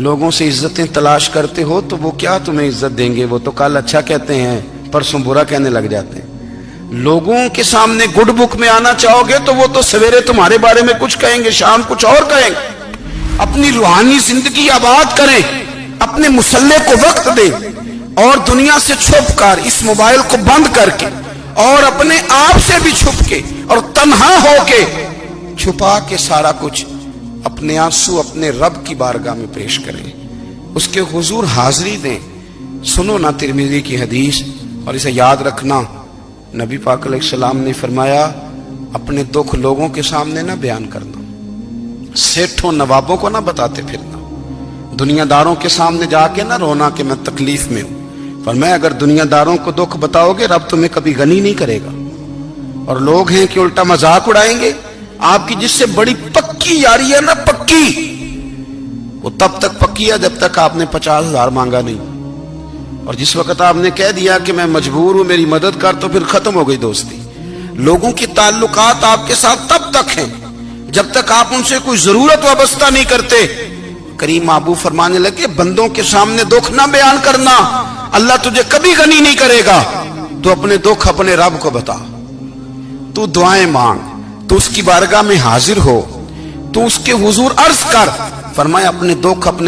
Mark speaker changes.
Speaker 1: لوگوں سے عزتیں تلاش کرتے ہو تو وہ کیا تمہیں عزت دیں گے؟ وہ تو کل اچھا کہتے ہیں، پرسوں برا کہنے لگ جاتے ہیں۔ لوگوں کے سامنے گڈ بک میں آنا چاہو گے تو وہ تو سویرے تمہارے بارے میں کچھ کہیں گے، شام کچھ اور کہیں گے۔ اپنی روحانی زندگی آباد کریں، اپنے مسلح کو وقت دیں، اور دنیا سے چھپ کر اس موبائل کو بند کر کے اور اپنے آپ سے بھی چھپ کے اور تنہا ہو کے چھپا کے سارا کچھ اپنے آنسو اپنے رب کی بارگاہ میں پیش کریں، اس کے حضور حاضری دیں۔ سنو نا ترمذی کی حدیث، اور اسے یاد رکھنا، نبی پاک علیہ السلام نے فرمایا اپنے دکھ لوگوں کے سامنے نہ بیان کرنا، سیٹھوں نوابوں کو نہ بتاتے پھرنا، دنیا داروں کے سامنے جا کے نہ رونا کہ میں تکلیف میں ہوں۔ فرمایا اگر دنیا داروں کو دکھ بتاؤ گے رب تمہیں کبھی غنی نہیں کرے گا۔ اور لوگ ہیں کہ الٹا مذاق اڑائیں گے، آپ کی جس سے بڑی پکی یاری ہے نا، پکی، وہ تب تک پکی ہے جب تک آپ نے 50,000 مانگا نہیں، اور جس وقت آپ نے کہہ دیا کہ میں مجبور ہوں میری مدد کر، تو پھر ختم ہو گئی دوستی۔ لوگوں کی تعلقات آپ کے ساتھ تب تک ہیں جب تک آپ ان سے کوئی ضرورت وابستہ نہیں کرتے۔ کریم محبوب فرمانے لگے بندوں کے سامنے دکھ نہ بیان کرنا، اللہ تجھے کبھی غنی نہیں کرے گا۔ تو اپنے دکھ اپنے رب کو بتا، تو دعائیں مانگ، تو اس کی بارگاہ میں حاضر ہو، تو اس کے حضور عرض کر۔ فرمایا اپنے دکھ اپنے